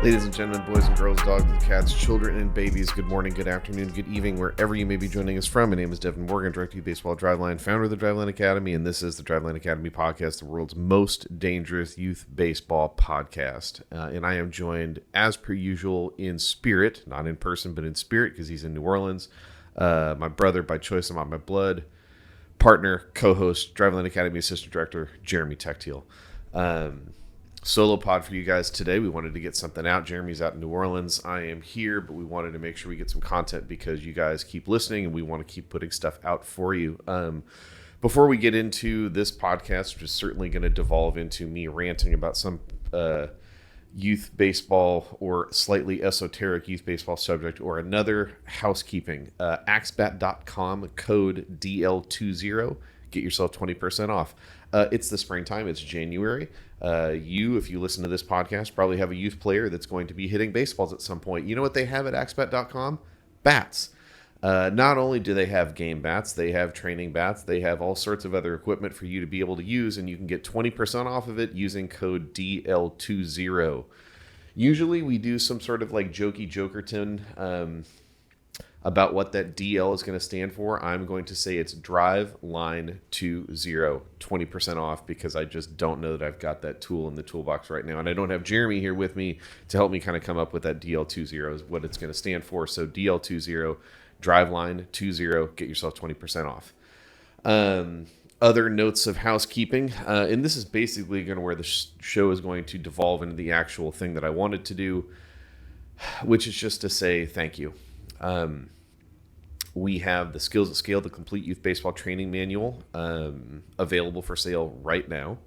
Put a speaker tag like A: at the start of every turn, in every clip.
A: Ladies and gentlemen, boys and girls, dogs and cats, children and babies, good morning, good afternoon, good evening, wherever you may be joining us from. My name is Deven Morgan, Director of Baseball Driveline, founder of the Driveline Academy, and this is the Driveline Academy podcast, the world's most dangerous youth baseball podcast. And I am joined, as per usual, in spirit, not in person, but in spirit, because he's in New Orleans. My brother by choice, I'm on my blood, partner, co-host, Driveline Academy Assistant Director, Jeremy Techtiel. Solo pod for you guys today. We wanted to get something out. Jeremy's out in New Orleans. I am here, but we wanted to make sure we get some content because you guys keep listening and we want to keep putting stuff out for you. Before we get into this podcast, which is certainly going to devolve into me ranting about some youth baseball or slightly esoteric youth baseball subject or another housekeeping, axbat.com, code DL20. Get yourself 20% off. It's the springtime. It's January. If you listen to this podcast, probably have a youth player that's going to be hitting baseballs at some point. You know what they have at axbat.com? Bats. Not only do they have game bats, they have training bats. They have all sorts of other equipment for you to be able to use, and you can get 20% off of it using code DL20. Usually we do some sort of like jokey jokerton about what that DL is going to stand for. I'm going to say it's Drive Line 20, 20% off, because I just don't know that I've got that tool in the toolbox right now. And I don't have Jeremy here with me to help me kind of come up with that DL20 is what it's going to stand for. So DL20, Drive Line 20, get yourself 20% off. Other notes of housekeeping, and this is basically going to where the show is going to devolve into the actual thing that I wanted to do, which is just to say thank you. We have the Skills at Scale, the complete youth baseball training manual, available for sale right now.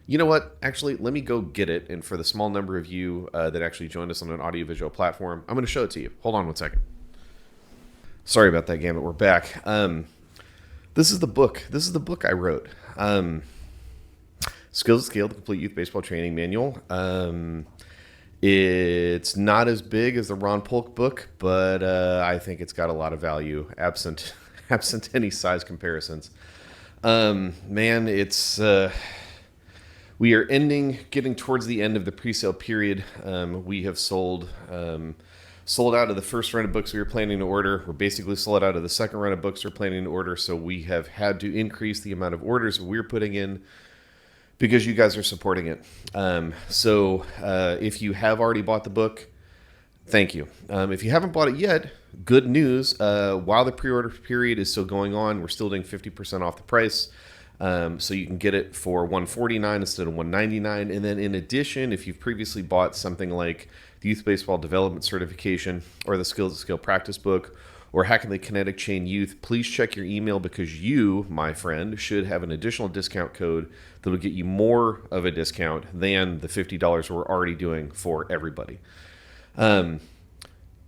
A: You know what? Actually, let me go get it. And for the small number of you that actually joined us on an audiovisual platform, I'm going to show it to you. Hold on one second. Sorry about that, Gambit. We're back. This is the book. This is the book I wrote. Skills at Scale, the complete youth baseball training manual. It's not as big as the Ron Polk book, but I think it's got a lot of value, absent any size comparisons. It's we are getting towards the end of the pre-sale period. We have sold out of the first run of books we were planning to order. We're basically sold out of the second run of books we're planning to order, so we have had to increase the amount of orders we're putting in, because you guys are supporting it. So if you have already bought the book, thank you. If you haven't bought it yet, good news. While the pre-order period is still going on, we're still doing 50% off the price. So you can get it for $149 instead of $199. And then in addition, if you've previously bought something like the Youth Baseball Development Certification or the Skills at Scale Practice Book or Hacking the Kinetic Chain Youth, please check your email, because you, my friend, should have an additional discount code that will get you more of a discount than the $50 we're already doing for everybody. And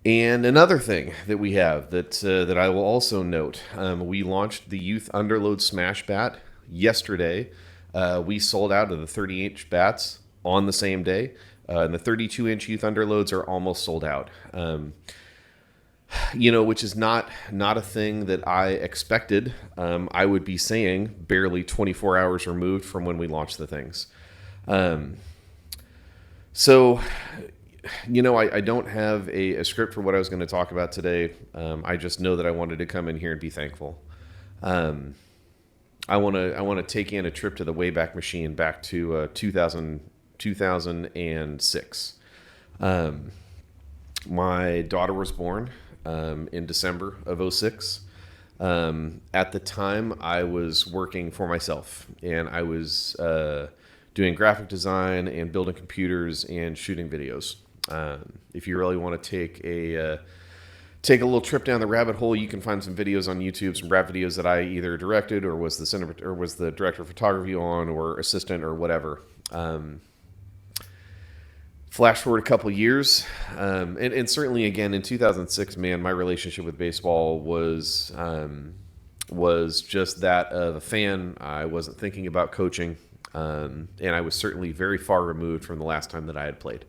A: another thing that we have that I will also note, we launched the Youth Underload Smash Bat yesterday. We sold out of the 30-inch bats on the same day, and the 32-inch Youth Underloads are almost sold out. Which is not a thing that I expected. I would be saying barely 24 hours removed from when we launched the things. I don't have a script for what I was going to talk about today. I just know that I wanted to come in here and be thankful. I want to take in a trip to the Wayback Machine back to 2006. My daughter was born in December of 2006. At the time, I was working for myself, and I was doing graphic design and building computers and shooting videos. If you really want to take a little trip down the rabbit hole, you can find some videos on YouTube, some rap videos that I either directed or was the director of photography on, or assistant or whatever. Flash forward a couple years, and certainly again in 2006, man, my relationship with baseball was just that of a fan. I wasn't thinking about coaching, and I was certainly very far removed from the last time that I had played.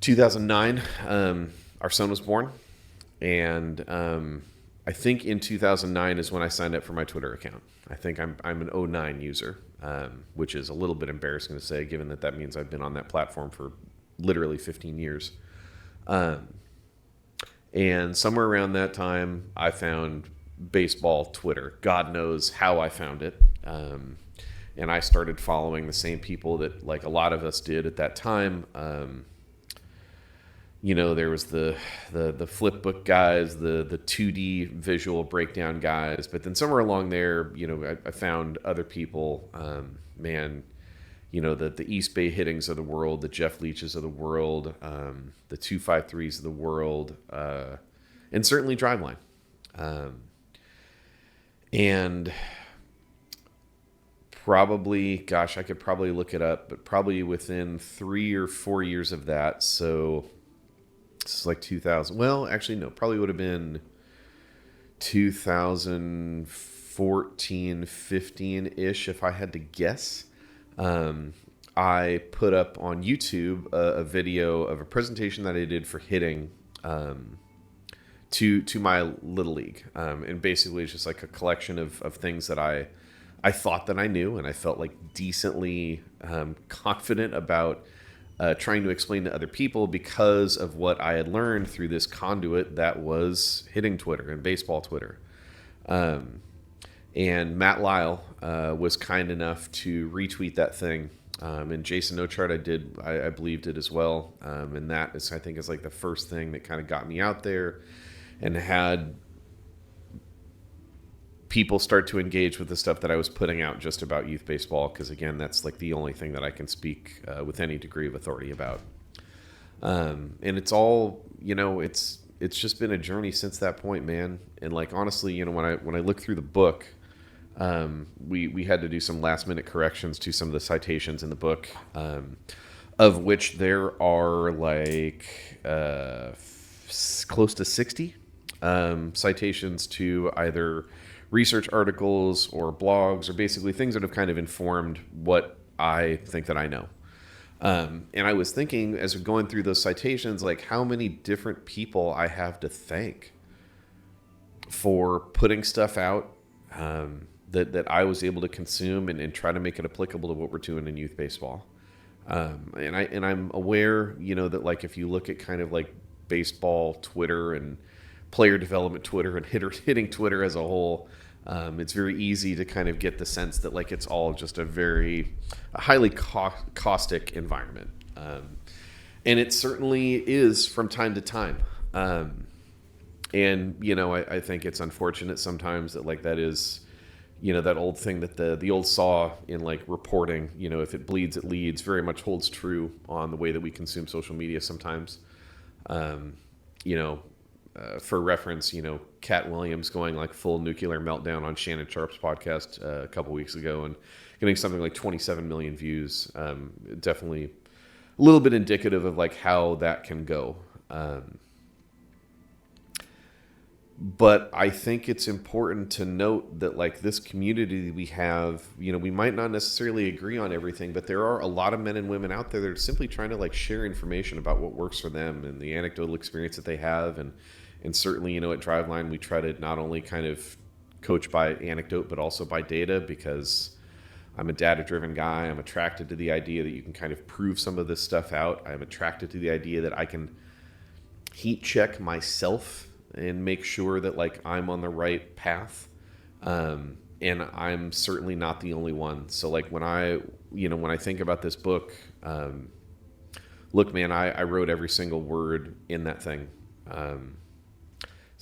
A: 2009, our son was born, and I think in 2009 is when I signed up for my Twitter account. I think I'm an '09 user, which is a little bit embarrassing to say, given that means I've been on that platform for literally 15 years. And somewhere around that time, I found baseball Twitter. God knows how I found it. And I started following the same people that, like, a lot of us did at that time. There was the flip book guys, the 2D visual breakdown guys, but then somewhere along there, I found other people, the East Bay Hittings of the world, the Jeff Leaches of the world, the 253s of the world, and certainly Driveline. And probably, gosh, I could probably look it up, but probably within 3 or 4 years of that, so it's like 2000. Well, actually, no, probably would have been 2014, 15-ish, if I had to guess. I put up on YouTube a video of a presentation that I did for hitting to my Little League. And basically it's just like a collection of things that I thought that I knew, and I felt like decently confident about trying to explain to other people because of what I had learned through this conduit that was hitting Twitter and baseball Twitter. And Matt Lyle was kind enough to retweet that thing. And Jason Ochart, I believe, did as well. And that is, I think, is like the first thing that kind of got me out there and had people start to engage with the stuff that I was putting out just about youth baseball. Because again, that's like the only thing that I can speak with any degree of authority about. And it's all, it's just been a journey since that point, man. And like, honestly, when I look through the book, we had to do some last minute corrections to some of the citations in the book, of which there are like close to 60 citations to either research articles or blogs, or basically things that have kind of informed what I think that I know. And I was thinking, as we're going through those citations, like how many different people I have to thank for putting stuff out that I was able to consume and try to make it applicable to what we're doing in youth baseball. And I'm aware, that like if you look at kind of like baseball Twitter and player development Twitter and hitting Twitter as a whole, it's very easy to kind of get the sense that like it's all just a highly caustic environment. And it certainly is from time to time. And, I think it's unfortunate sometimes that like that is, that old thing that the old saw in like reporting, if it bleeds, it leads, very much holds true on the way that we consume social media sometimes. For reference, Cat Williams going like full nuclear meltdown on Shannon Sharp's podcast a couple weeks ago and getting something like 27 million views. Definitely a little bit indicative of like how that can go. But I think it's important to note that like this community we have, we might not necessarily agree on everything, but there are a lot of men and women out there that are simply trying to like share information about what works for them and the anecdotal experience that they have. And certainly, at Driveline, we try to not only kind of coach by anecdote, but also by data, because I'm a data-driven guy. I'm attracted to the idea that you can kind of prove some of this stuff out. I'm attracted to the idea that I can heat check myself and make sure that like I'm on the right path. And I'm certainly not the only one. So like when I think about this book, look, man, I wrote every single word in that thing.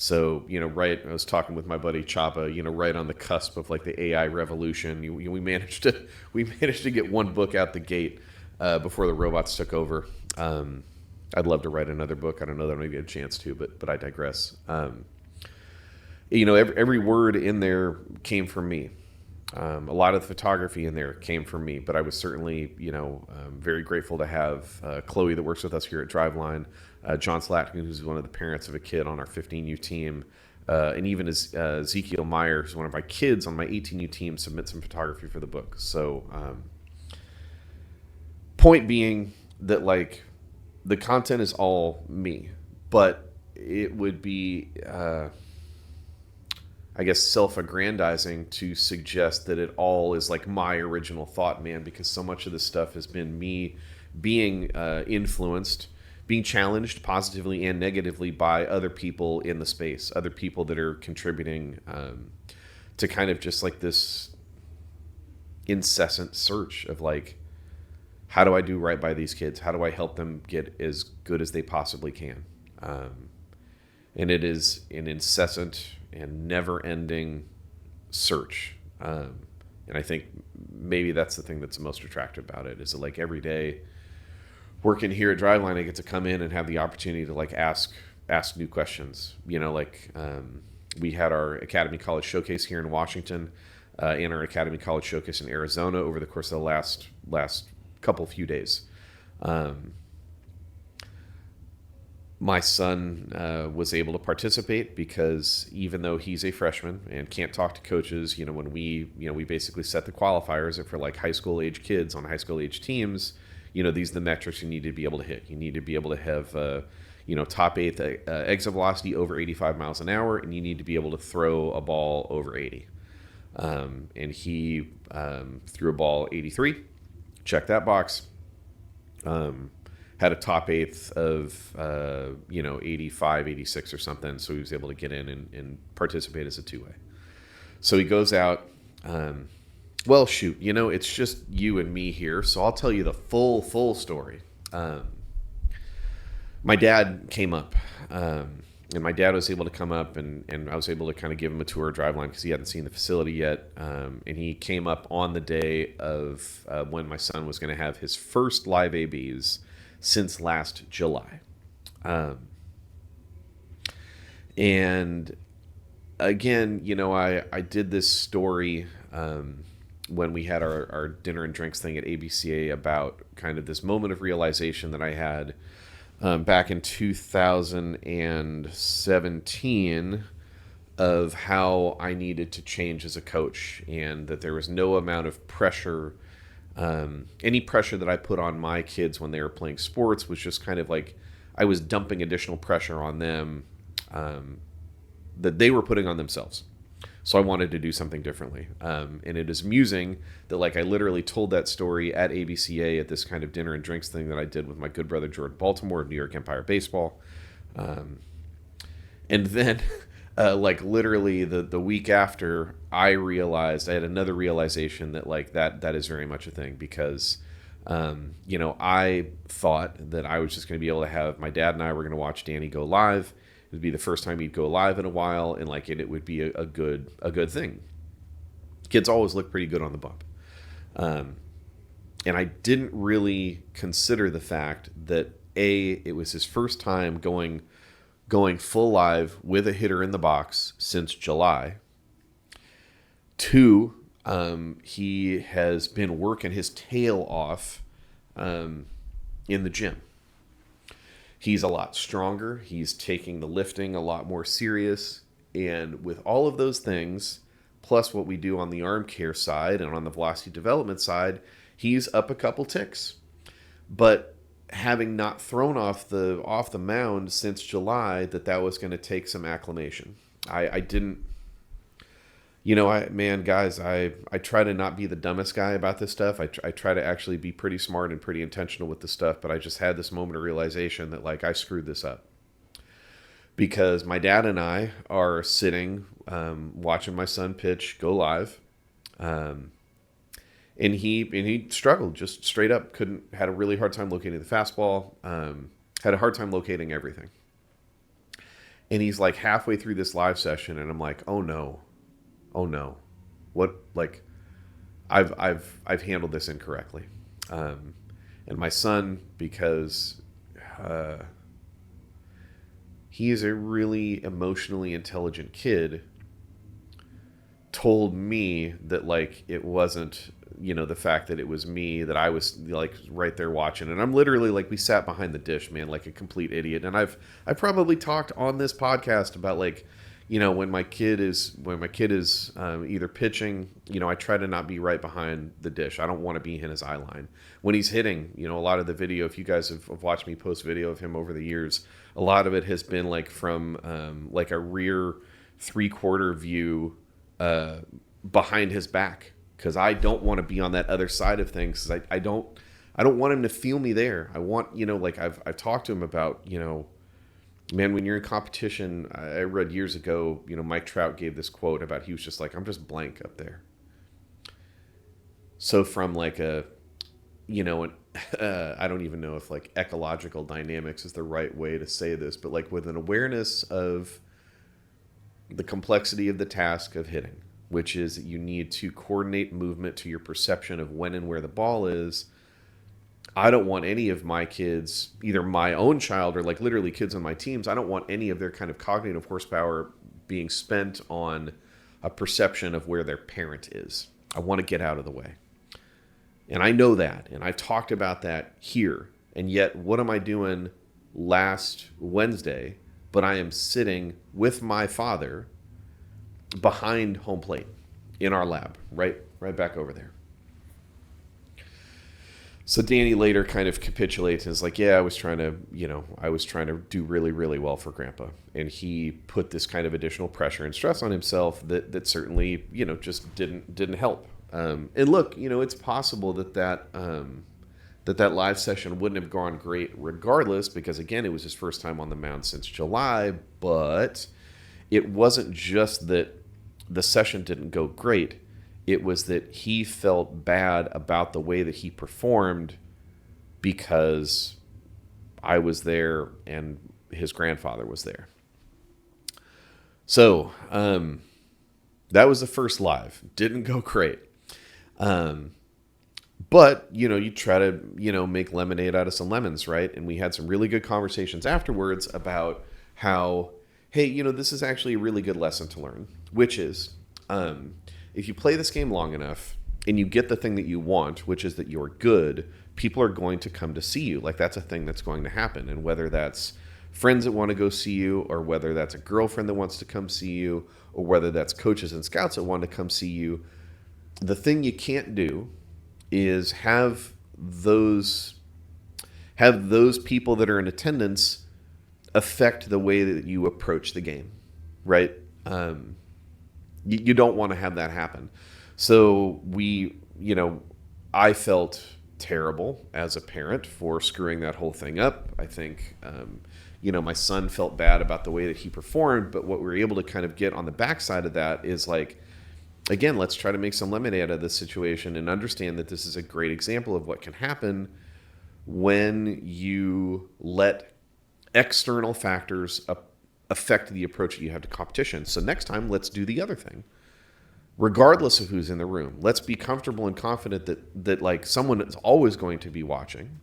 A: So, right, I was talking with my buddy Chapa, right on the cusp of like the AI revolution. We managed to get one book out the gate before the robots took over. I'd love to write another book. I don't know that I'm going to get a chance to, but I digress. Every word in there came from me. A lot of the photography in there came from me, but I was certainly, very grateful to have Chloe that works with us here at Driveline, John Slatkin, who's one of the parents of a kid on our 15U team, and even as Ezekiel Meyer, who's one of my kids on my 18U team, submit some photography for the book. So, point being that like the content is all me, but it would be I guess, self-aggrandizing to suggest that it all is like my original thought, man, because so much of this stuff has been me being influenced, being challenged positively and negatively by other people in the space, other people that are contributing to kind of just like this incessant search of like, how do I do right by these kids? How do I help them get as good as they possibly can? And it is an incessant and never-ending search. And I think maybe that's the thing that's the most attractive about it, is that like every day working here at Driveline, I get to come in and have the opportunity to like ask new questions. You know, like we had our Academy College Showcase here in Washington, and our Academy College Showcase in Arizona over the course of the last few days. My son was able to participate because even though he's a freshman and can't talk to coaches, when we basically set the qualifiers for like high school age kids on high school age teams, these are the metrics you need to be able to hit. You need to be able to have, top eighth exit velocity over 85 miles an hour, and you need to be able to throw a ball over 80. And he threw a ball 83, checked that box. Had a top eighth of 85, 86 or something, so he was able to get in and participate as a two-way. So he goes out. Well, shoot, it's just you and me here, so I'll tell you the full story. My dad came up, and my dad was able to come up, and I was able to kind of give him a tour of Driveline because he hadn't seen the facility yet. And he came up on the day of when my son was going to have his first live ABs since last July. And again, I did this story when we had our dinner and drinks thing at ABCA about kind of this moment of realization that I had back in 2017 of how I needed to change as a coach, and that there was no amount of pressure, any pressure that I put on my kids when they were playing sports was just kind of like I was dumping additional pressure on them that they were putting on themselves. So I wanted to do something differently. And it is amusing that like I literally told that story at ABCA at this kind of dinner and drinks thing that I did with my good brother Jordan Baltimore of New York Empire Baseball. And then like literally the week after, I realized I had another realization that like that is very much a thing, because I thought that I was just going to be able to have my dad and I were going to watch Danny go live. It would be the first time he'd go live in a while, and like it would be a good thing. Kids always look pretty good on the bump. And I didn't really consider the fact that it was his first time going full live with a hitter in the box since July. 2, he has been working his tail off in the gym. He's a lot stronger. He's taking the lifting a lot more serious. And with all of those things, plus what we do on the arm care side and on the velocity development side, he's up a couple ticks. But having not thrown off the mound since July, that was going to take some acclimation. I didn't, guys, I try to not be the dumbest guy about this stuff. I try to actually be pretty smart and pretty intentional with the stuff, but I just had this moment of realization that like I screwed this up. Because my dad and I are sitting, watching my son pitch go live. And he struggled, just straight up, had a really hard time locating the fastball, had a hard time locating everything. And he's like halfway through this live session, and I'm like, oh no, what, like, I've handled this incorrectly. And my son, because he is a really emotionally intelligent kid, told me that like it wasn't, the fact that it was me, that I was like right there watching, and I'm literally like, we sat behind the dish, man, like a complete idiot. And I've probably talked on this podcast about like, when my kid is either pitching, I try to not be right behind the dish. I don't want to be in his eye line. When he's hitting, a lot of the video, if you guys have watched me post video of him over the years, a lot of it has been like from like a rear three-quarter view behind his back, because I don't want to be on that other side of things. 'Cause I don't want him to feel me there. I want, like I've talked to him about, man, when you're in competition, I read years ago, Mike Trout gave this quote about, he was just like, I'm just blank up there. So from like I don't even know if like ecological dynamics is the right way to say this, but like with an awareness of the complexity of the task of hitting, which is that you need to coordinate movement to your perception of when and where the ball is. I don't want any of my kids, either my own child or like literally kids on my teams, I don't want any of their kind of cognitive horsepower being spent on a perception of where their parent is. I want to get out of the way. And I know that, and I've talked about that here. And yet, what am I doing last Wednesday? But I am sitting with my father behind home plate in our lab, right back over there. So Danny later kind of capitulates and is like, yeah, I was trying to do really, really well for Grandpa. And he put this kind of additional pressure and stress on himself that certainly, just didn't help. And look, it's possible that live session wouldn't have gone great regardless, because again, it was his first time on the mound since July, but it wasn't just that the session didn't go great. It was that he felt bad about the way that he performed because I was there and his grandfather was there. So, that was the first live. Didn't go great. But, you try to, make lemonade out of some lemons, right? And we had some really good conversations afterwards about how, hey, this is actually a really good lesson to learn, which is, if you play this game long enough and you get the thing that you want, which is that you're good, people are going to come to see you. Like, that's a thing that's going to happen. And whether that's friends that want to go see you, or whether that's a girlfriend that wants to come see you, or whether that's coaches and scouts that want to come see you, the thing you can't do is have those people that are in attendance affect the way that you approach the game, right? You don't want to have that happen. So I felt terrible as a parent for screwing that whole thing up. I think, my son felt bad about the way that he performed, but what we were able to kind of get on the backside of that is like, again, let's try to make some lemonade out of this situation and understand that this is a great example of what can happen when you let external factors affect the approach that you have to competition. So next time, let's do the other thing. Regardless of who's in the room, let's be comfortable and confident that like someone is always going to be watching.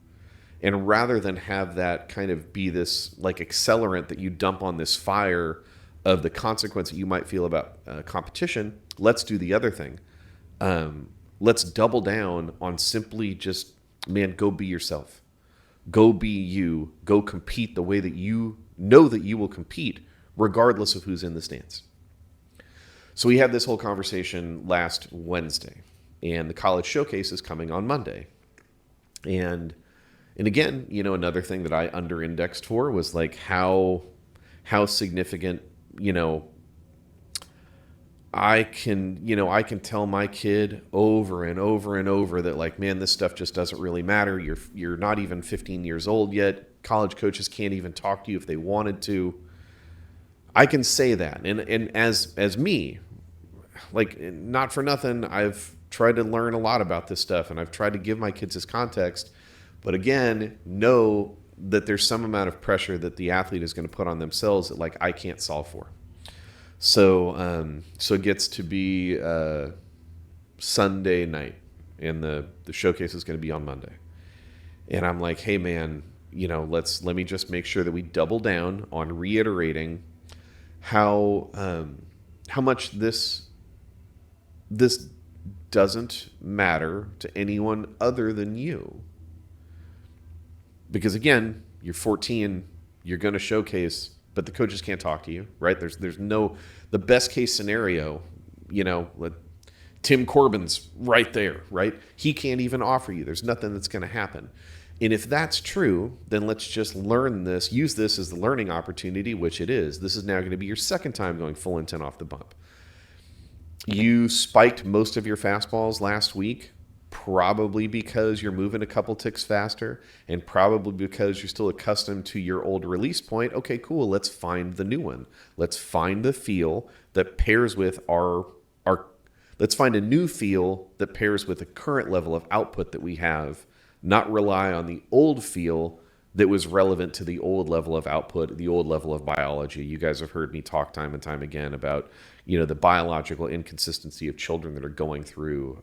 A: And rather than have that kind of be this like accelerant that you dump on this fire of the consequence that you might feel about competition, let's do the other thing. Let's double down on simply just, man, go be yourself. Go be you. Go compete the way that you know that you will compete, regardless of who's in the stands. So we had this whole conversation last Wednesday, and the college showcase is coming on Monday. And again, another thing that I under-indexed for was like how significant, I can tell my kid over and over and over that like, man, this stuff just doesn't really matter. You're not even 15 years old yet. College coaches can't even talk to you if they wanted to. I can say that. And as me, like, not for nothing, I've tried to learn a lot about this stuff, and I've tried to give my kids this context. But again, know that there's some amount of pressure that the athlete is going to put on themselves that like I can't solve for. So it gets to be Sunday night, and the showcase is going to be on Monday. And I'm like, hey man, let me just make sure that we double down on reiterating how much this doesn't matter to anyone other than you. Because again, you're 14, you're going to showcase, but the coaches can't talk to you, right? There's no, the best case scenario, Tim Corbin's right there, right? He can't even offer you. There's nothing that's going to happen. And if that's true, then let's just learn this, use this as the learning opportunity, which it is. This is now going to be your second time going full intent off the bump. You spiked most of your fastballs last week, probably because you're moving a couple ticks faster and probably because you're still accustomed to your old release point. Okay, cool. Let's find the new one. Let's find the feel that pairs with our let's find a new feel that pairs with the current level of output that we have, not rely on the old feel that was relevant to the old level of output, the old level of biology. You guys have heard me talk time and time again about, the biological inconsistency of children that are going through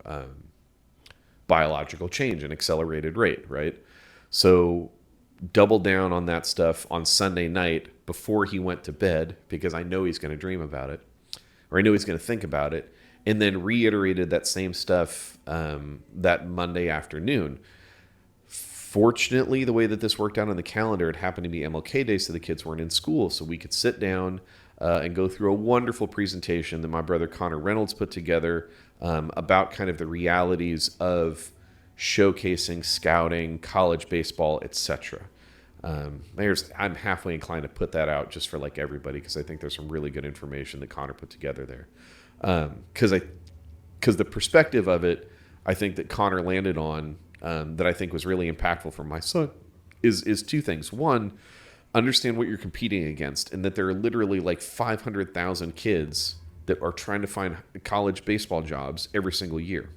A: biological change and accelerated rate, right? So double down on that stuff on Sunday night before he went to bed, because I know he's going to dream about it, or I know he's going to think about it, and then reiterated that same stuff that Monday afternoon. Fortunately, the way that this worked out on the calendar, it happened to be MLK Day, so the kids weren't in school, so we could sit down and go through a wonderful presentation that my brother Connor Reynolds put together about kind of the realities of showcasing, scouting, college baseball, etc. I'm halfway inclined to put that out just for like everybody, because I think there's some really good information that Connor put together there. Because the perspective of it, I think that Connor landed on, that I think was really impactful for my son, is two things. One, understand what you're competing against, and that there are literally like 500,000 kids that are trying to find college baseball jobs every single year.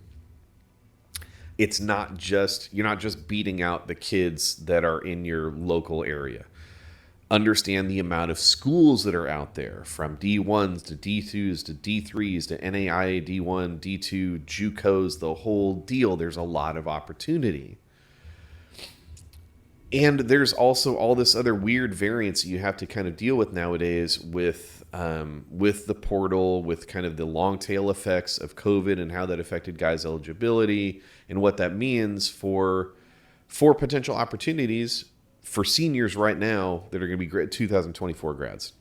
A: It's not just, you're not just beating out the kids that are in your local area. Understand the amount of schools that are out there, from D1s to D2s to D3s to NAIA D1, D2, JUCOs, the whole deal. There's a lot of opportunity. And there's also all this other weird variance you have to kind of deal with nowadays with the portal, with kind of the long tail effects of COVID and how that affected guys' eligibility and what that means for potential opportunities for seniors right now that are going to be 2024 grads.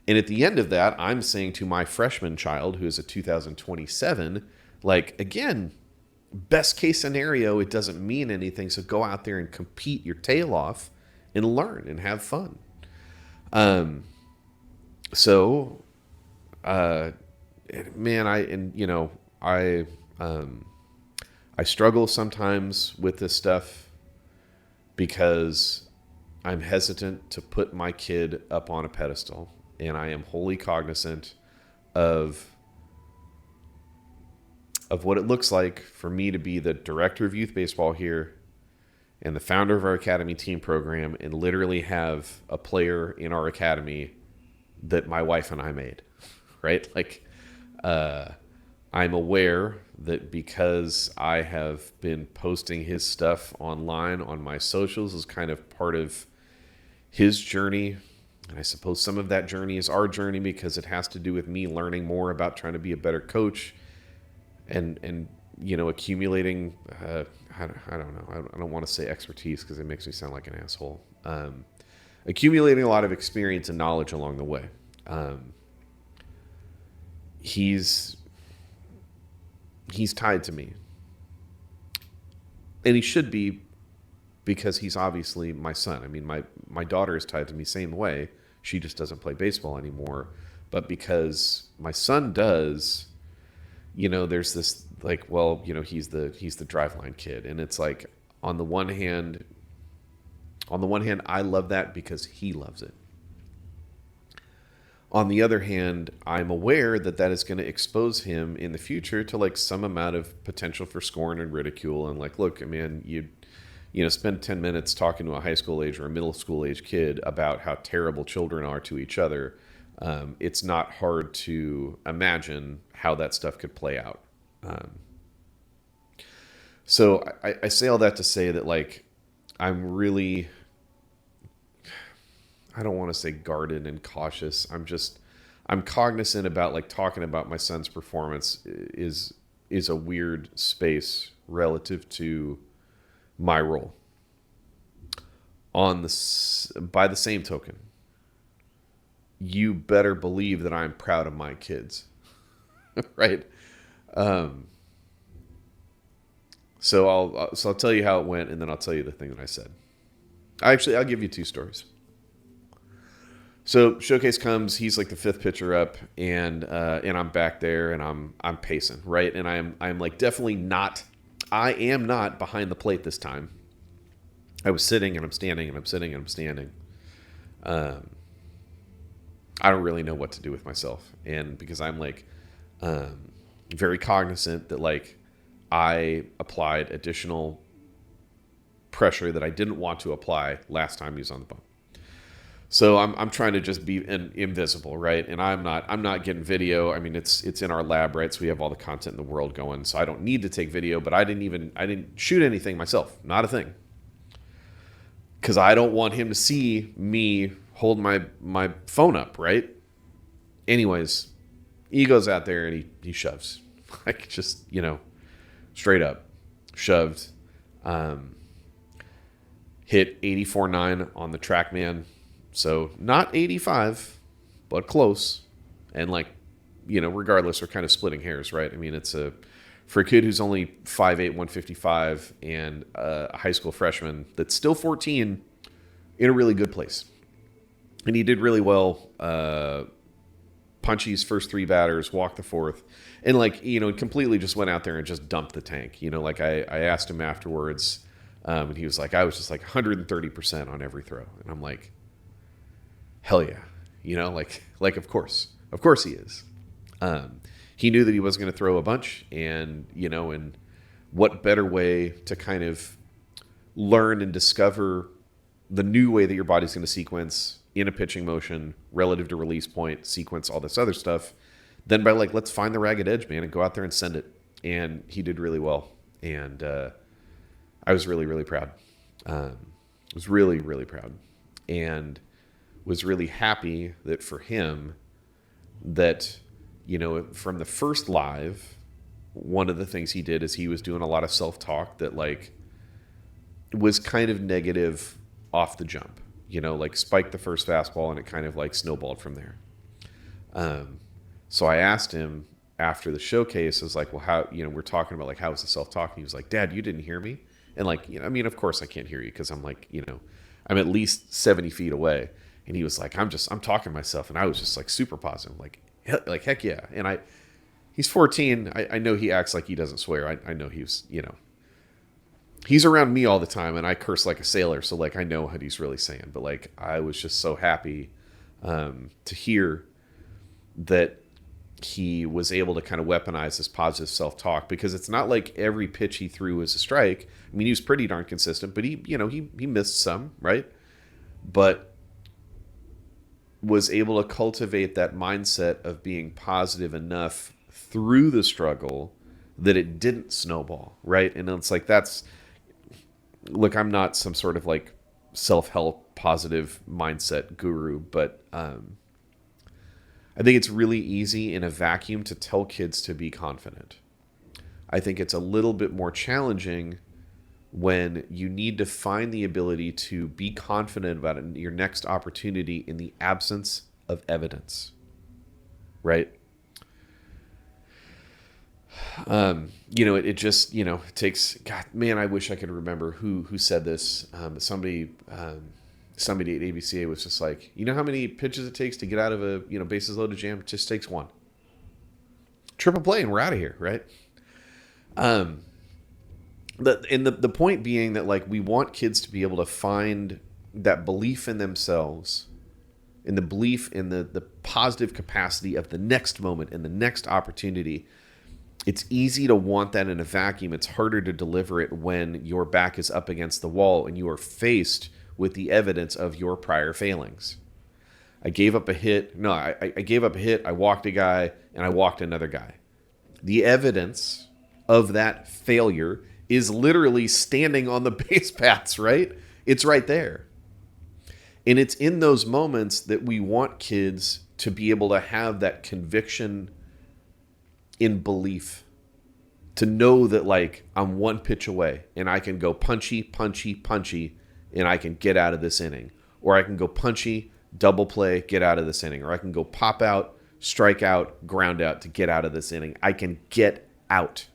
A: And at the end of that, I'm saying to my freshman child, who is a 2027, like, again, best case scenario, it doesn't mean anything. So go out there and compete your tail off and learn and have fun. I struggle sometimes with this stuff because I'm hesitant to put my kid up on a pedestal, and I am wholly cognizant of what it looks like for me to be the director of youth baseball here and the founder of our academy team program, and literally have a player in our academy that my wife and I made, right? Like, I'm aware that because I have been posting his stuff online on my socials as kind of part of his journey, and I suppose some of that journey is our journey because it has to do with me learning more about trying to be a better coach and accumulating, I don't know, I don't want to say expertise because it makes me sound like an asshole. Accumulating a lot of experience and knowledge along the way. He's tied to me, and he should be, because he's obviously my son. I mean, my daughter is tied to me same way. She just doesn't play baseball anymore, but because my son does, there's this like, well, he's the driveline kid, and it's like, on the one hand, I love that because he loves it. On the other hand, I'm aware that is going to expose him in the future to like some amount of potential for scorn and ridicule. And like, look, man, you spend 10 minutes talking to a high school age or a middle school age kid about how terrible children are to each other. It's not hard to imagine how that stuff could play out. So I say all that to say that, like, I don't want to say guarded and cautious. I'm cognizant about, like, talking about my son's performance is a weird space relative to my role. By the same token, you better believe that I'm proud of my kids, right? So I'll tell you how it went, and then I'll tell you the thing that I said. I'll give you two stories. So showcase comes, he's like the fifth pitcher up, and I'm back there, and I'm pacing, right? And I'm like definitely not. I am not behind the plate this time. I was sitting and I'm standing and I'm sitting and I'm standing. I don't really know what to do with myself, and because I'm like very cognizant that like I applied additional pressure that I didn't want to apply last time he was on the bump. So I'm trying to just be invisible, right? And I'm not getting video. I mean, it's in our lab, right? So we have all the content in the world going. So I don't need to take video, but I didn't shoot anything myself, not a thing, because I don't want him to see me hold my phone up, right? Anyways, he goes out there and he shoves, like just straight up shoved. Hit 84.9 on the TrackMan. So not 85, but close. And like, regardless, we're kind of splitting hairs, right? I mean, it's for a kid who's only 5'8", 155, and a high school freshman that's still 14, in a really good place. And he did really well. Punchy's first three batters, walked the fourth, and like, completely just went out there and just dumped the tank. Like I asked him afterwards, and he was like, I was just like 130% on every throw. And I'm like, hell yeah. Like of course he is. He knew that he was going to throw a bunch, and and what better way to kind of learn and discover the new way that your body's going to sequence in a pitching motion relative to release point, sequence, all this other stuff, than by like, let's find the ragged edge, man, and go out there and send it. And he did really well, and I was really, really proud. I was really, really proud, and was really happy that for him that, from the first live, one of the things he did is he was doing a lot of self-talk that like was kind of negative off the jump, like spiked the first fastball and it kind of like snowballed from there. So I asked him after the showcase, I was like, well, how, we're talking about like, how was the self-talk? And he was like, Dad, you didn't hear me? And like, I mean, of course I can't hear you, because I'm like, I'm at least 70 feet away. And he was like, I'm talking to myself. And I was just like super positive, like heck yeah. And he's 14. I know he acts like he doesn't swear. I know he's around me all the time, and I curse like a sailor. So like, I know what he's really saying, but like, I was just so happy to hear that he was able to kind of weaponize this positive self-talk, because it's not like every pitch he threw was a strike. I mean, he was pretty darn consistent, but he missed some, right? But was able to cultivate that mindset of being positive enough through the struggle that it didn't snowball, right? And it's like, look, I'm not some sort of like self-help positive mindset guru, but I think it's really easy in a vacuum to tell kids to be confident. I think it's a little bit more challenging when you need to find the ability to be confident about it, your next opportunity, in the absence of evidence, right? It just, it takes, God, man, I wish I could remember who said this. Somebody at ABCA was just like, you know how many pitches it takes to get out of a, bases loaded jam? It just takes one. Triple play and we're out of here, right? The point being that like, we want kids to be able to find that belief in themselves, in the belief in the positive capacity of the next moment and the next opportunity. It's easy to want that in a vacuum. It's harder to deliver it when your back is up against the wall and you are faced with the evidence of your prior failings. I gave up a hit. No, I gave up a hit. I walked a guy and I walked another guy. The evidence of that failure is literally standing on the base paths, right? It's right there. And it's in those moments that we want kids to be able to have that conviction in belief, to know that like, I'm one pitch away and I can go punchy, punchy, punchy, and I can get out of this inning. Or I can go punchy, double play, get out of this inning. Or I can go pop out, strike out, ground out to get out of this inning. I can get out.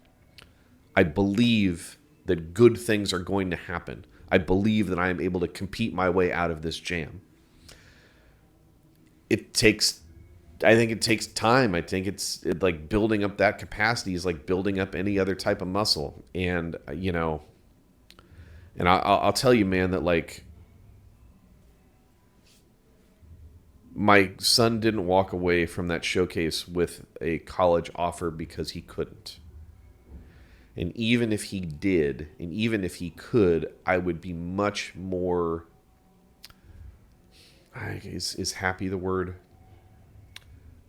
A: I believe that good things are going to happen. I believe that I am able to compete my way out of this jam. I think it takes time. I think it's like building up that capacity is like building up any other type of muscle. And, and I'll tell you, man, that like my son didn't walk away from that showcase with a college offer because he couldn't. And even if he did, and even if he could, I would be much more, is happy the word?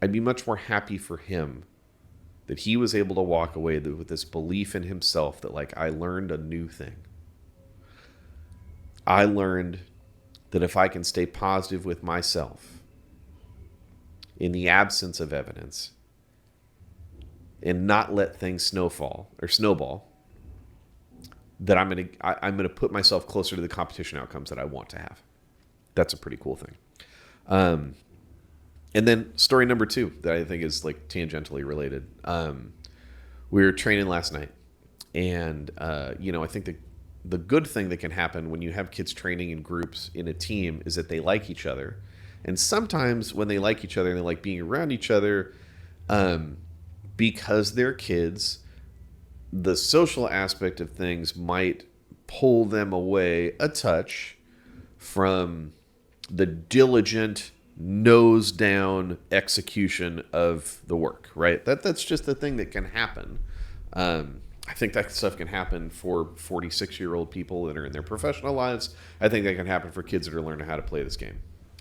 A: I'd be much more happy for him that he was able to walk away with this belief in himself that, like, I learned a new thing. I learned that if I can stay positive with myself in the absence of evidence and not let things snowball, that I'm gonna put myself closer to the competition outcomes that I want to have. That's a pretty cool thing. And then story number 2 that I think is like tangentially related. We were training last night, and I think the good thing that can happen when you have kids training in groups in a team is that they like each other. And sometimes when they like each other and they like being around each other, because they're kids, the social aspect of things might pull them away a touch from the diligent nose down execution of the work, right? That's just the thing that can happen. I think that stuff can happen for 46-year-old people that are in their professional lives. I think that can happen for kids that are learning how to play this game.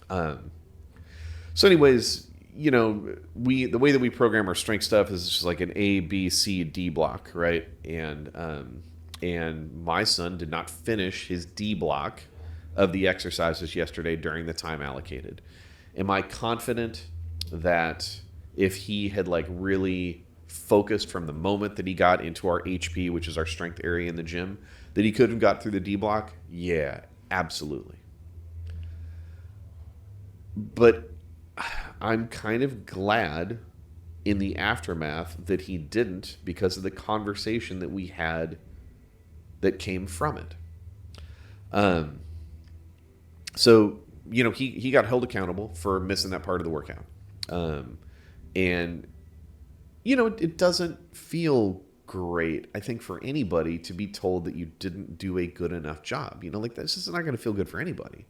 A: So anyways, the way that we program our strength stuff is just like an A, B, C, D block, right? And my son did not finish his D block of the exercises yesterday during the time allocated. Am I confident that if he had like really focused from the moment that he got into our HP, which is our strength area in the gym, that he could have got through the D block? Yeah, absolutely. But I'm kind of glad in the aftermath that he didn't, because of the conversation that we had that came from it. So, he got held accountable for missing that part of the workout. And, it doesn't feel great, I think, for anybody to be told that you didn't do a good enough job. That's just not going to feel good for anybody.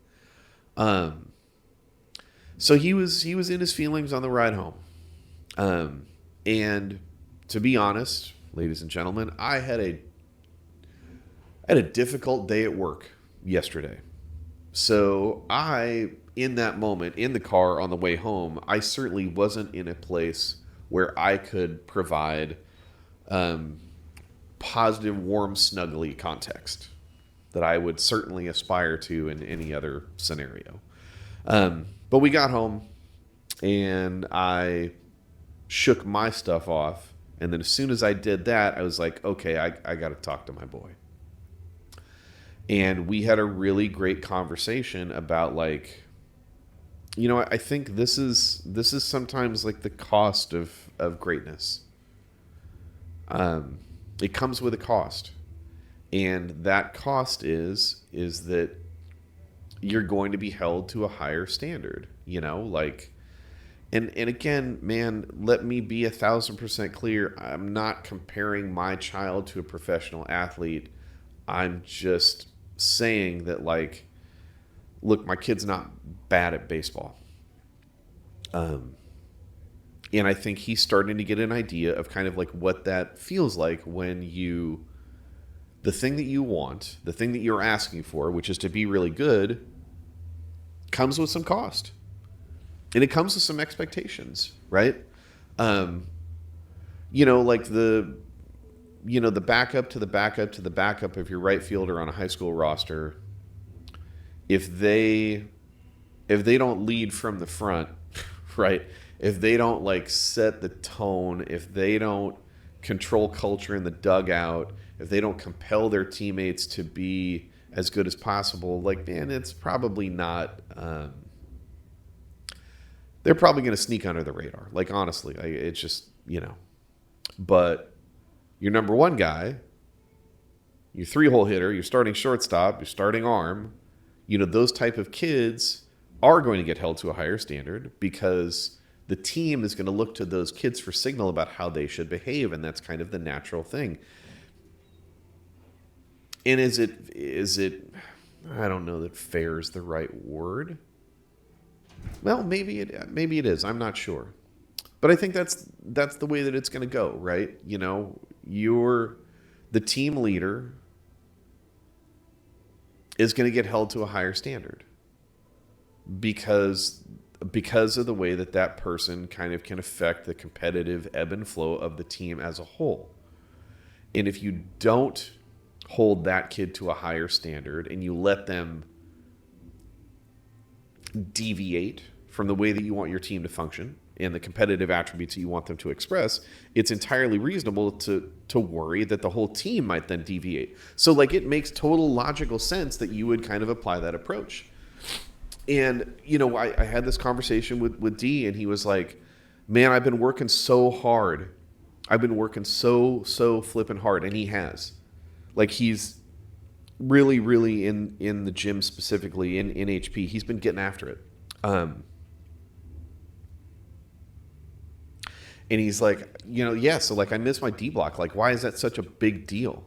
A: So he was in his feelings on the ride home. And to be honest, ladies and gentlemen, I had a difficult day at work yesterday. So in that moment, in the car on the way home, I certainly wasn't in a place where I could provide positive, warm, snuggly context that I would certainly aspire to in any other scenario. But we got home, and I shook my stuff off. And then as soon as I did that, I was like, okay, I got to talk to my boy. And we had a really great conversation about, like, I think this is sometimes like the cost of greatness. It comes with a cost. And that cost is that you're going to be held to a higher standard, and again, man, let me be 1,000% clear. I'm not comparing my child to a professional athlete. I'm just saying that, like, look, my kid's not bad at baseball. And I think he's starting to get an idea of kind of like what that feels like when the thing that you want, the thing that you're asking for, which is to be really good, comes with some cost. And it comes with some expectations, right? Like the backup to the backup to the backup of your right fielder on a high school roster, if they don't lead from the front, right? If they don't like set the tone, if they don't control culture in the dugout, if they don't compel their teammates to be as good as possible, like, man, it's probably not, they're probably going to sneak under the radar. Like, honestly, it's just, but your number one guy, your 3-hole hitter, your starting shortstop, your starting arm, those type of kids are going to get held to a higher standard because the team is going to look to those kids for signal about how they should behave, and that's kind of the natural thing. And is it I don't know that fair is the right word. Well, maybe it is. I'm not sure. But I think that's the way that it's going to go, right? You're the team leader is going to get held to a higher standard because of the way that person kind of can affect the competitive ebb and flow of the team as a whole. And if you don't hold that kid to a higher standard and you let them deviate from the way that you want your team to function and the competitive attributes that you want them to express, it's entirely reasonable to worry that the whole team might then deviate. So it makes total logical sense that you would kind of apply that approach. And, I had this conversation with D, and he was like, man, I've been working so hard. I've been working so flipping hard. And he has. He's really, really in the gym specifically, in HP. He's been getting after it. And he's like, so I miss my D block. Why is that such a big deal?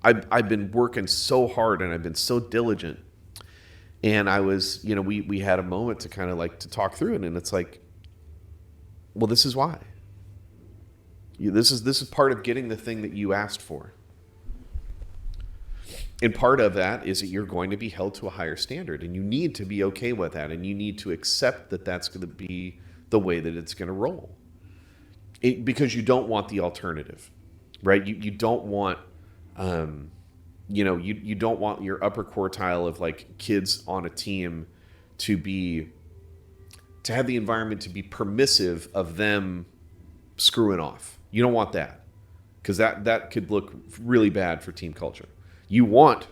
A: I've been working so hard and I've been so diligent. And I was, we had a moment to kind of to talk through it. And it's like, well, this is why. This is part of getting the thing that you asked for. And part of that is that you're going to be held to a higher standard, and you need to be okay with that, and you need to accept that that's going to be the way that it's going to roll. Because you don't want the alternative, right? You don't want, you don't want your upper quartile of kids on a team to have the environment to be permissive of them screwing off. You don't want that, because that could look really bad for team culture. You want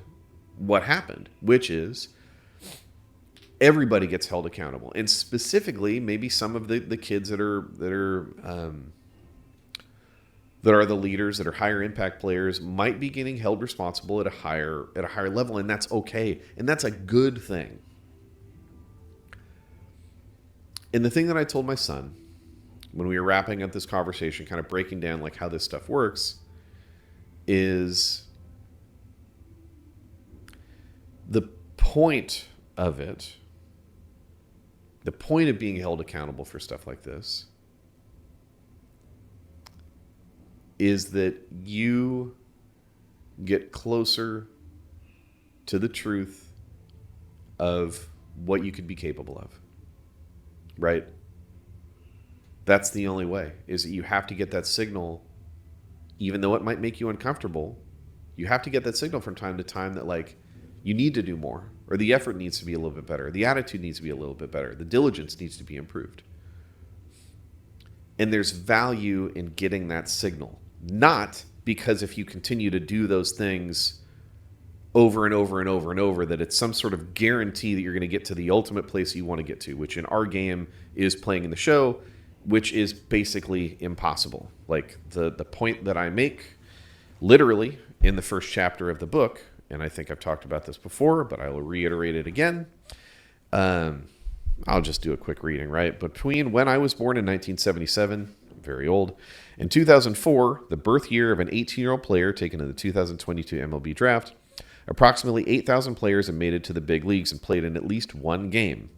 A: what happened, which is everybody gets held accountable, and specifically maybe some of the kids that are the leaders, that are higher impact players, might be getting held responsible at a higher level, and that's okay, and that's a good thing. And the thing that I told my son when we were wrapping up this conversation, kind of breaking down how this stuff works, is the point of it, the point of being held accountable for stuff like this, is that you get closer to the truth of what you could be capable of, right? That's the only way, is that you have to get that signal, even though it might make you uncomfortable. You have to get that signal from time to time that you need to do more, or the effort needs to be a little bit better, the attitude needs to be a little bit better, the diligence needs to be improved. And there's value in getting that signal, not because if you continue to do those things over and over and over and over, that it's some sort of guarantee that you're going to get to the ultimate place you want to get to, which in our game is playing in the show, which is basically impossible. The point that I make literally in the first chapter of the book, and I think I've talked about this before, but I will reiterate it again. I'll just do a quick reading, right? Between when I was born in 1977, very old, and 2004, the birth year of an 18-year-old player taken in the 2022 MLB draft, approximately 8,000 players have made it to the big leagues and played in at least one game.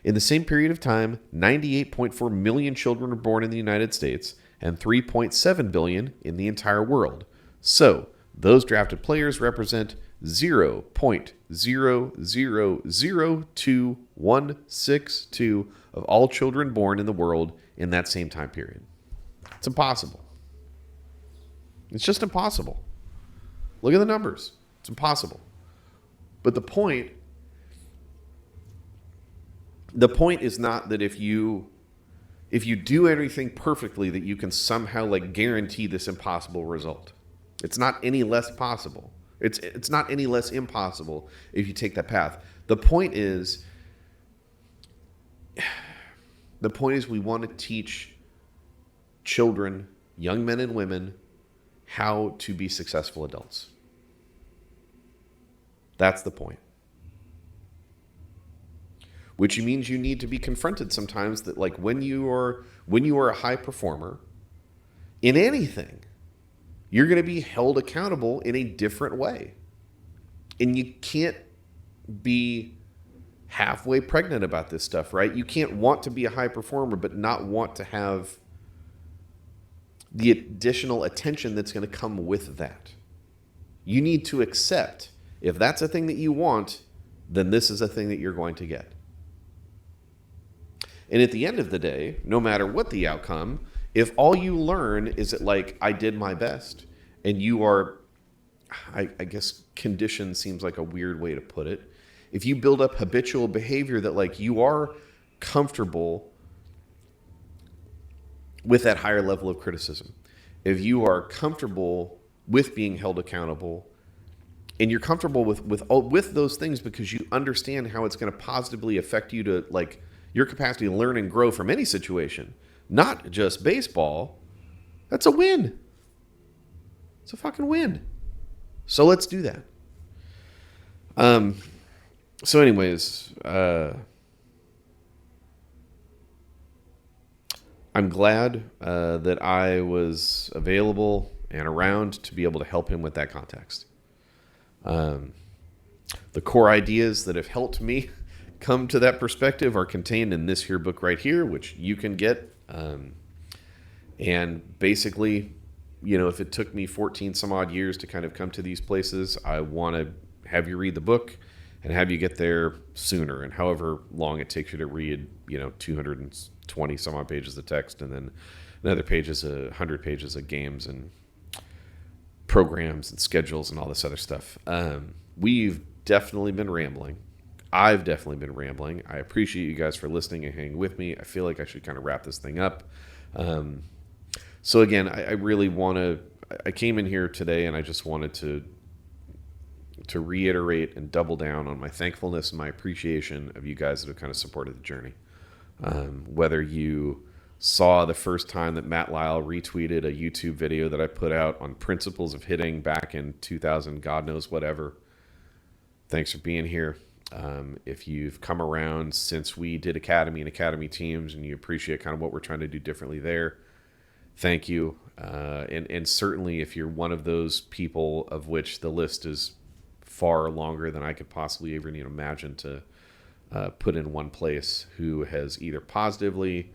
A: In the same period of time, 98.4 million children were born in the United States and 3.7 billion in the entire world. So, those drafted players represent 0.0002162 of all children born in the world in that same time period. It's impossible. It's just impossible. Look at the numbers. It's impossible. But the point is not that if you do everything perfectly that you can somehow guarantee this impossible result. It's not any less possible. It's not any less impossible if you take that path. The point is we want to teach children, young men and women, how to be successful adults. That's the point. Which means you need to be confronted sometimes that, like, when you are a high performer in anything, you're going to be held accountable in a different way. And you can't be halfway pregnant about this stuff, right? You can't want to be a high performer but not want to have the additional attention that's going to come with that. You need to accept, if that's a thing that you want, then this is a thing that you're going to get. And at the end of the day, no matter what the outcome, if all you learn is that, like, I did my best, and you are, I guess conditioned seems like a weird way to put it. If you build up habitual behavior that, like, you are comfortable with that higher level of criticism, if you are comfortable with being held accountable, and you're comfortable with those things because you understand how it's going to positively affect you to, like, your capacity to learn and grow from any situation, not just baseball, that's a win. It's a fucking win. So let's do that. So anyways, I'm glad that I was available and around to be able to help him with that context. The core ideas that have helped me come to that perspective are contained in this here book right here, which you can get. And basically, you know, if it took me 14 some odd years to kind of come to these places, I want to have you read the book and have you get there sooner. And however long it takes you to read, you know, 220 some odd pages of text, and then another 100 pages of games and programs and schedules and all this other stuff. We've definitely been rambling. I've definitely been rambling. I appreciate you guys for listening and hanging with me. I feel like I should kind of wrap this thing up. So again, I really want to, I came in here today and I just wanted to reiterate and double down on my thankfulness and my appreciation of you guys that have kind of supported the journey. Whether you saw the first time that Matt Lyle retweeted a YouTube video that I put out on principles of hitting back in 2000, God knows whatever. Thanks for being here. If you've come around since we did Academy and Academy teams and you appreciate kind of what we're trying to do differently there, thank you. And certainly if you're one of those people of which the list is far longer than I could possibly even imagine to put in one place, who has either positively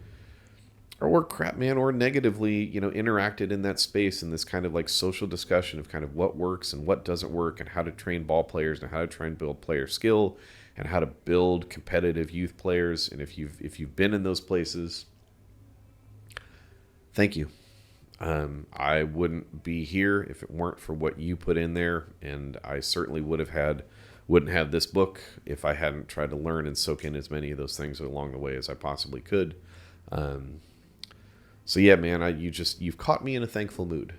A: or negatively, you know, interacted in that space in this kind of like social discussion of kind of what works and what doesn't work, and how to train ball players and how to try and build player skill and how to build competitive youth players. And if you've been in those places, thank you. I wouldn't be here if it weren't for what you put in there, and I certainly wouldn't have this book if I hadn't tried to learn and soak in as many of those things along the way as I possibly could. So yeah, man, you've caught me in a thankful mood.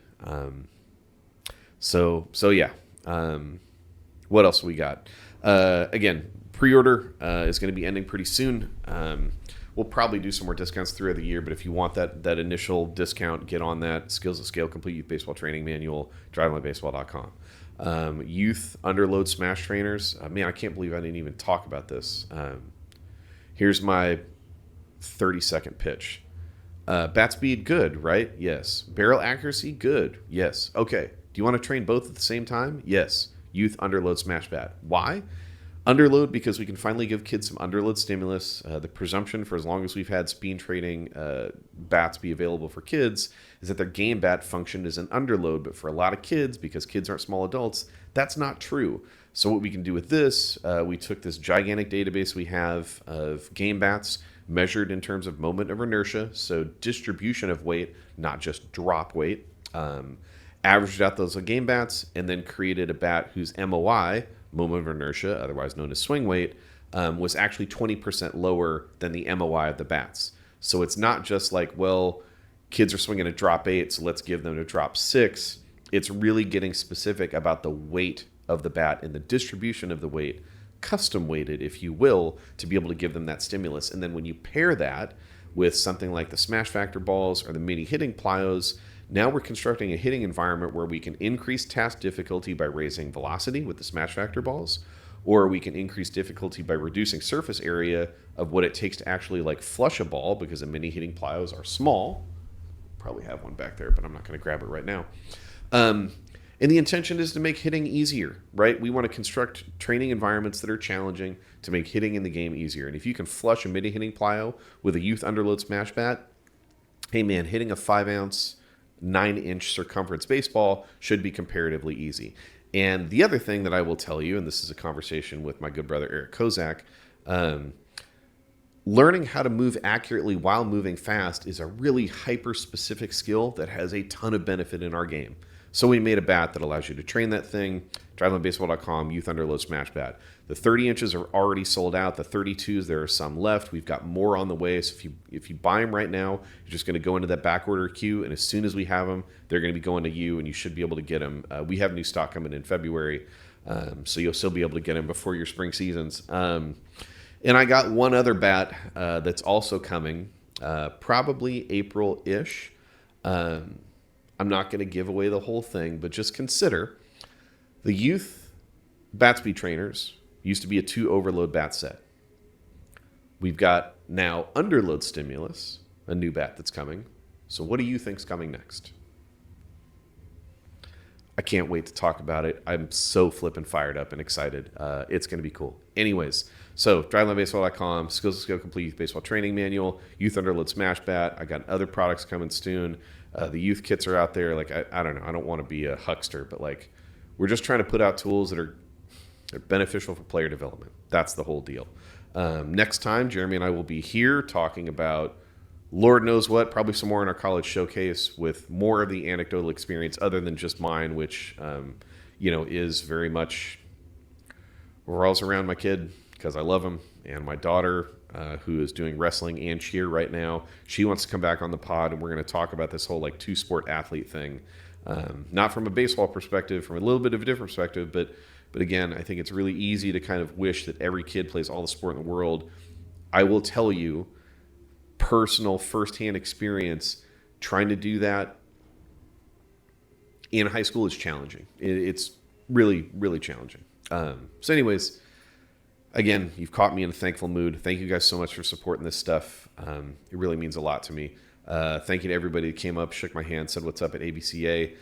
A: So yeah. What else we got? Again, pre-order is going to be ending pretty soon. We'll probably do some more discounts throughout the year, but if you want that initial discount, get on that. Skills at Scale, Complete Youth Baseball Training Manual, drivemybaseball.com. Youth Underload Smash Trainers. Man, I can't believe I didn't even talk about this. Here's my 30-second pitch. Bat speed, good, right? Yes. Barrel accuracy, good. Yes. Okay. Do you want to train both at the same time? Yes. Youth Underload Smash Bat. Why? Underload, because we can finally give kids some underload stimulus. The presumption for as long as we've had speed training bats be available for kids is that their game bat function is an underload. But for a lot of kids, because kids aren't small adults, that's not true. So what we can do with this, we took this gigantic database we have of game bats measured in terms of moment of inertia, so distribution of weight, not just drop weight, averaged out those game bats, and then created a bat whose MOI, moment of inertia, otherwise known as swing weight, was actually 20% lower than the MOI of the bats. So it's not just like, well, kids are swinging a drop 8, so let's give them a drop 6. It's really getting specific about the weight of the bat and the distribution of the weight, custom weighted, if you will, to be able to give them that stimulus. And then when you pair that with something like the Smash Factor balls or the mini hitting plyos, Now we're constructing a hitting environment where we can increase task difficulty by raising velocity with the smash factor balls, or we can increase difficulty by reducing surface area of what it takes to actually like flush a ball, because the mini hitting plyos are small. Probably have one back there, but I'm not going to grab it right now. And the intention is to make hitting easier, right? We want to construct training environments that are challenging to make hitting in the game easier. And if you can flush a mini hitting plyo with a Youth Underload Smash Bat, hey man, hitting a 5-ounce, 9-inch circumference baseball should be comparatively easy. And the other thing that I will tell you, and this is a conversation with my good brother Eric Kozak, learning how to move accurately while moving fast is a really hyper-specific skill that has a ton of benefit in our game. So we made a bat that allows you to train that thing. DriveLineBaseball.com, Youth Underload Smash Bat. The 30 inches are already sold out. The 32s, there are some left. We've got more on the way. So if you buy them right now, you're just going to go into that back order queue, and as soon as we have them, they're going to be going to you, and you should be able to get them. We have new stock coming in February, so you'll still be able to get them before your spring seasons. And I got one other bat that's also coming, probably April-ish. I'm not going to give away the whole thing, but just consider the Youth Bat Speed Trainers used to be a 2 overload bat set. We've got now Underload Stimulus, a new bat that's coming. So what do you think's coming next? I can't wait to talk about it. I'm so flippin' fired up and excited. It's going to be cool. Anyways, so DriveLineBaseball.com, Skills to Skill Complete Youth Baseball Training Manual, Youth Underload Smash Bat. I got other products coming soon. The youth kits are out there. Like, I don't know. I don't want to be a huckster, but like, we're just trying to put out tools that are beneficial for player development. That's the whole deal. Next time, Jeremy and I will be here talking about Lord knows what, probably some more in our college showcase with more of the anecdotal experience other than just mine, which, is very much revolves around my kid because I love him, and my daughter, who is doing wrestling and cheer right now. She wants to come back on the pod, and we're going to talk about this whole like 2-sport athlete thing. Not from a baseball perspective, from a little bit of a different perspective, but again, I think it's really easy to kind of wish that every kid plays all the sport in the world. I will tell you, personal firsthand experience, trying to do that in high school is challenging. It's really, really challenging. So anyways, again, you've caught me in a thankful mood. Thank you guys so much for supporting this stuff. It really means a lot to me. Thank you to everybody that came up, shook my hand, said what's up at ABCA.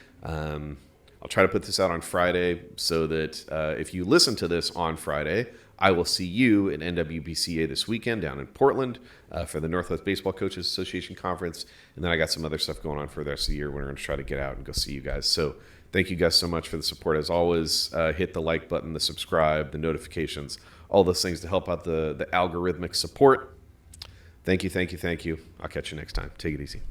A: I'll try to put this out on Friday so that if you listen to this on Friday, I will see you at NWBCA this weekend down in Portland for the Northwest Baseball Coaches Association Conference. And then I got some other stuff going on for the rest of the year. We're going to try to get out and go see you guys. So thank you guys so much for the support. As always, hit the like button, the subscribe, the notifications, all those things to help out the algorithmic support. Thank you, thank you, thank you. I'll catch you next time. Take it easy.